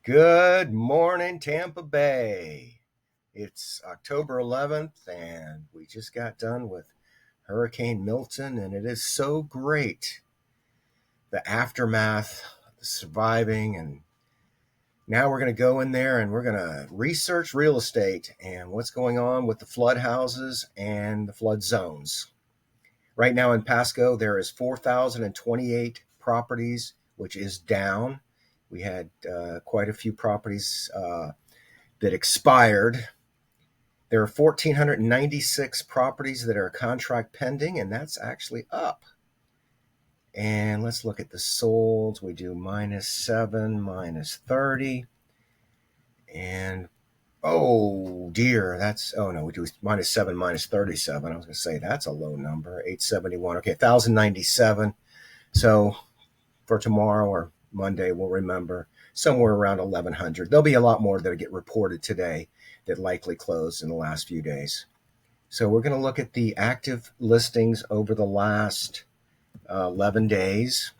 Good morning, Tampa Bay. It's October 11th, and we just got done with Hurricane Milton, and it is so great the aftermath, the surviving. And now we're going to go in there and we're going to research real estate and what's going on with the flood houses and the flood zones. Right now in Pasco, there is 4,028 properties, which is down. We had quite a few properties that expired. There are 1,496 properties that are contract pending, and that's actually up. And let's look at the solds. We do -7, -30. And oh dear, we do -7, -37. I was going to say that's a low number, 871. Okay, 1,097. So for tomorrow or Monday, we'll remember somewhere around 1,100. There'll be a lot more that get reported today that likely closed in the last few days. So we're going to look at the active listings over the last 11 days,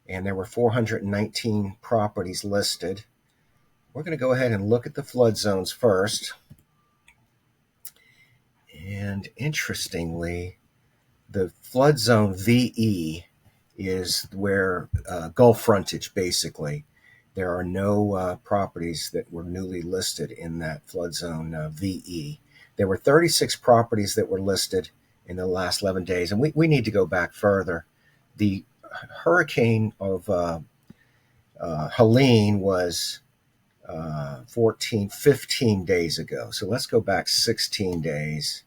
and there were 419 properties listed. We're going to go ahead and look at the flood zones first. And interestingly, the flood zone VE is where Gulf frontage, basically. There are no properties that were newly listed in that flood zone VE. There were 36 properties that were listed in the last 11 days, and we need to go back further. The hurricane of Helene was 15 days ago. So let's go back 16 days.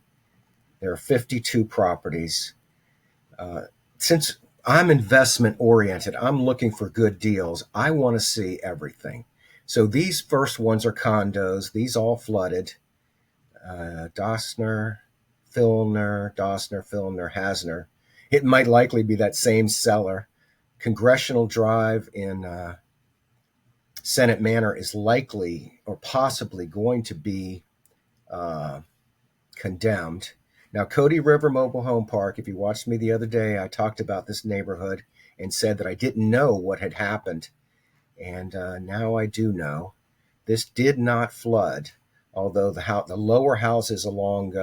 There are 52 properties. Since I'm investment oriented, I'm looking for good deals. I want to see everything. So these first ones are condos. These all flooded. Dossner, Filner, Hasner. It might likely be that same seller. Congressional Drive in Senate Manor is likely or possibly going to be condemned. Now, Cody River Mobile Home Park, if you watched me the other day, I talked about this neighborhood and said that I didn't know what had happened. And now I do know. This did not flood, although the lower houses along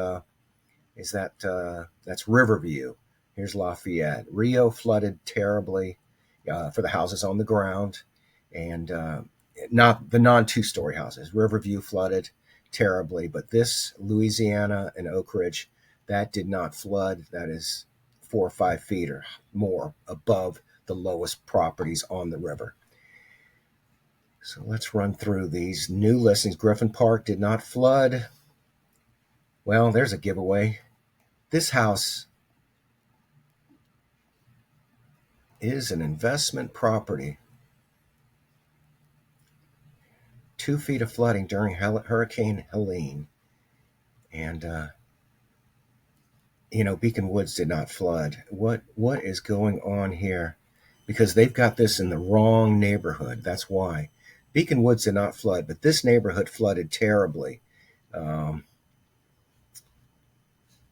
that's Riverview. Here's Lafayette. Rio flooded terribly for the houses on the ground, and not the non-two-story houses. Riverview flooded terribly, but this Louisiana and Oak Ridge, that did not flood. That is 4 or 5 feet or more above the lowest properties on the river. So let's run through these new listings. Griffin Park did not flood. Well, there's a giveaway. This house is an investment property. 2 feet of flooding during Hurricane Helene. And Beacon Woods did not flood. What is going on here? Because they've got this in the wrong neighborhood. That's why. Beacon Woods did not flood, but this neighborhood flooded terribly.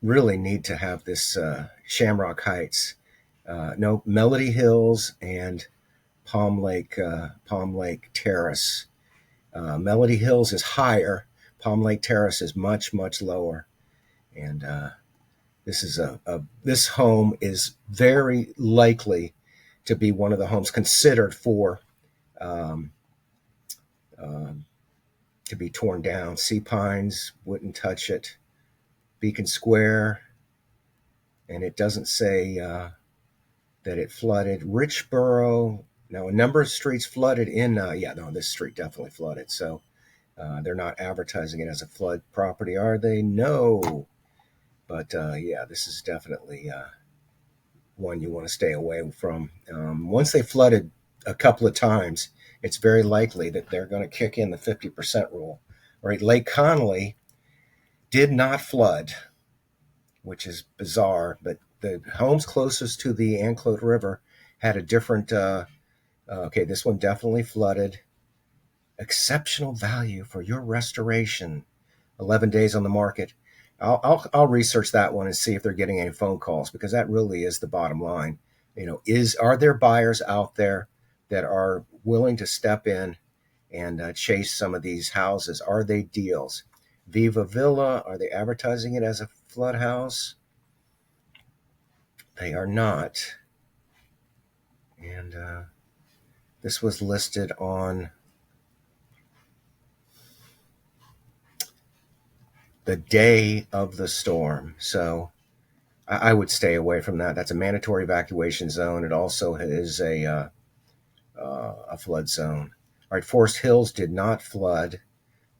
Really need to have this Shamrock Heights. No, Melody Hills and Palm Lake Terrace. Melody Hills is higher. Palm Lake Terrace is much, much lower. And this home is very likely to be one of the homes considered for to be torn down. Sea Pines wouldn't touch it. Beacon Square, and it doesn't say that it flooded. Richboro, now a number of streets flooded in. This street definitely flooded. So they're not advertising it as a flood property, are they? No. But this is definitely one you want to stay away from. Once they flooded a couple of times, it's very likely that they're going to kick in the 50% rule. All right, Lake Connolly did not flood, which is bizarre, but the homes closest to the Anclote River had a different, this one definitely flooded. Exceptional value for your restoration. 11 days on the market. I'll research that one and see if they're getting any phone calls, because that really is the bottom line. Are there buyers out there that are willing to step in and chase some of these houses. Are they deals? Viva Villa, are they advertising it as a flood house? They are not. And this was listed on the day of the storm. So I would stay away from that. That's a mandatory evacuation zone. It also is a flood zone. All right, Forest Hills did not flood.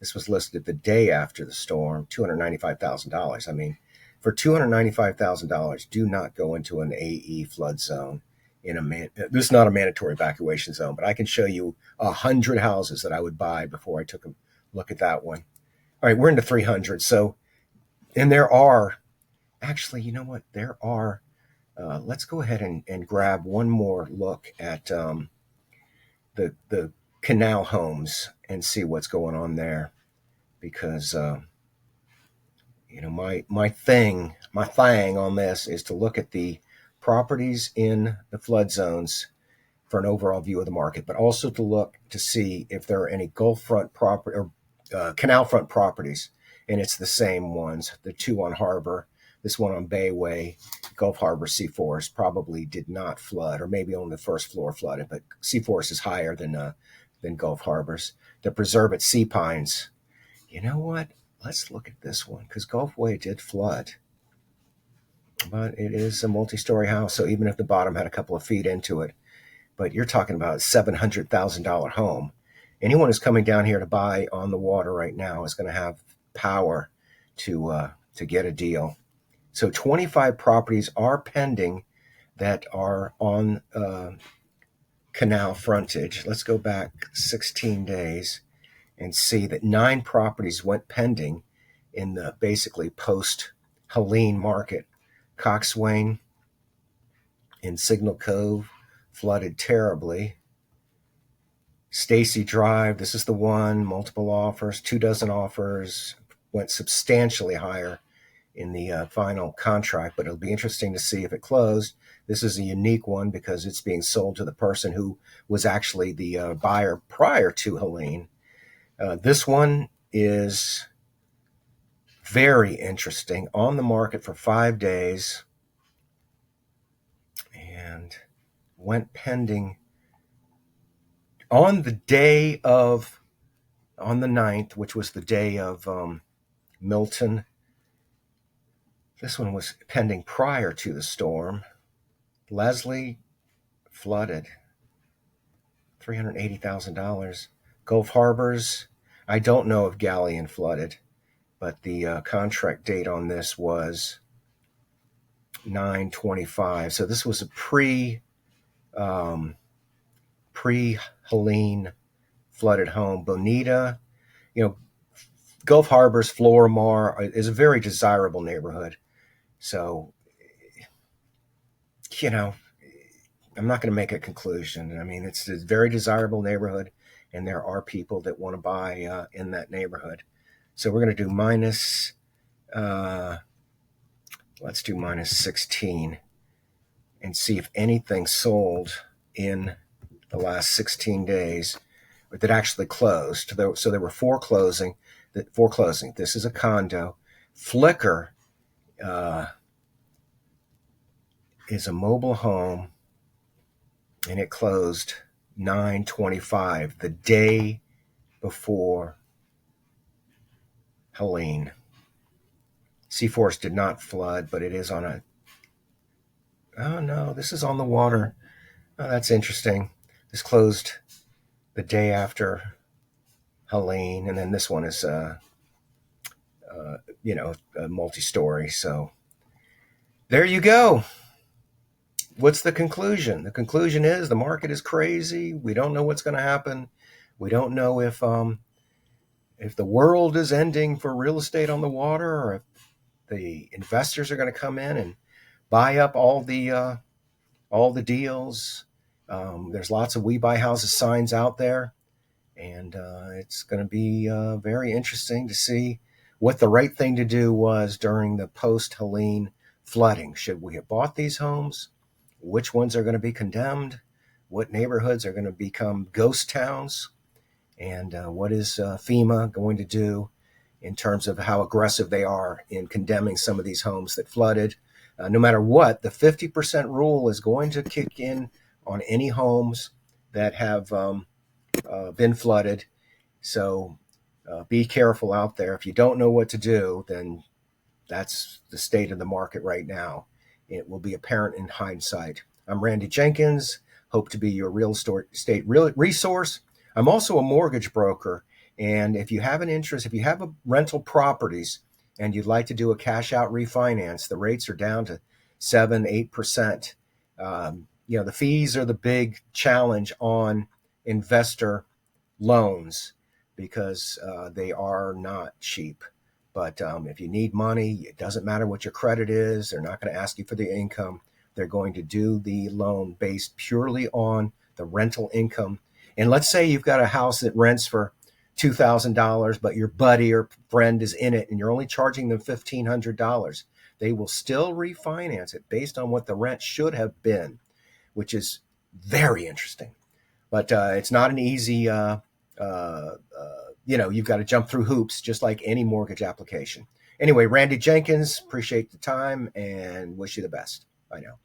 This was listed the day after the storm, $295,000. I mean, for $295,000, do not go into an AE flood zone. This is not a mandatory evacuation zone, but I can show you 100 houses that I would buy before I took a look at that one. All right, we're into 300. So, and there are, actually, you know what? There are, let's go ahead and grab one more look at the canal homes and see what's going on there. Because, my thing on this is to look at the properties in the flood zones for an overall view of the market, but also to look to see if there are any Gulf front property or canal front properties, and it's the same ones. The two on Harbor, this one on Bayway, Gulf Harbor, Seaforest probably did not flood, or maybe only the first floor flooded, but Seaforest is higher than Gulf Harbor's. The Preserve at Sea Pines. You know what? Let's look at this one, because Gulfway did flood. But it is a multi-story house, so even if the bottom had a couple of feet into it, but you're talking about a $700,000 home. Anyone who's coming down here to buy on the water right now is going to have power to get a deal. So 25 properties are pending that are on canal frontage. Let's go back 16 days and see that 9 properties went pending in the basically post-Helene market. Coxswain in Signal Cove flooded terribly. Stacy Drive, this is the one, multiple offers, 24 offers, went substantially higher in the final contract, but it'll be interesting to see if it closed. This is a unique one because it's being sold to the person who was actually the buyer prior to Helene. This one is very interesting, on the market for 5 days and went pending on the 9th, which was the day of Milton. This one was pending prior to the storm. Leslie flooded, $380,000. Gulf Harbors, I don't know if Galleon flooded, but the contract date on this was 9/25. So this was a pre-Helene flooded home. Bonita, Gulf Harbors, Florimar is a very desirable neighborhood. So, I'm not going to make a conclusion. I mean, it's a very desirable neighborhood, and there are people that want to buy in that neighborhood. So we're going to do let's do minus 16 and see if anything sold in the last 16 days that actually closed. So there were 4 closing. This is a condo. Flickr is a mobile home, and it closed 9/25, the day before Helene. Seaforest did not flood, but it is on oh no, this is on the water. Oh, that's interesting. This closed the day after Helene, and then this one is a multi-story. So there you go. What's the conclusion? The conclusion is the market is crazy. We don't know what's going to happen. We don't know if the world is ending for real estate on the water, or if the investors are going to come in and buy up all the deals. There's lots of "We Buy Houses" signs out there, and it's going to be very interesting to see what the right thing to do was during the post-Helene flooding. Should we have bought these homes? Which ones are going to be condemned? What neighborhoods are going to become ghost towns? And what is FEMA going to do in terms of how aggressive they are in condemning some of these homes that flooded? No matter what, the 50% rule is going to kick in on any homes that have been flooded. So be careful out there. If you don't know what to do, then that's the state of the market right now. It will be apparent in hindsight. I'm Randy Jenkins. Hope to be your real estate resource. I'm also a mortgage broker. And if you have an interest, if you have a rental properties and you'd like to do a cash out refinance, the rates are down to 7, 8%. The fees are the big challenge on investor loans because they are not cheap. But if you need money, it doesn't matter what your credit is. They're not going to ask you for the income. They're going to do the loan based purely on the rental income. And let's say you've got a house that rents for $2,000, but your buddy or friend is in it and you're only charging them $1,500. They will still refinance it based on what the rent should have been, which is very interesting. But it's not an easy, you've got to jump through hoops just like any mortgage application. Anyway, Randy Jenkins, appreciate the time and wish you the best. Bye now.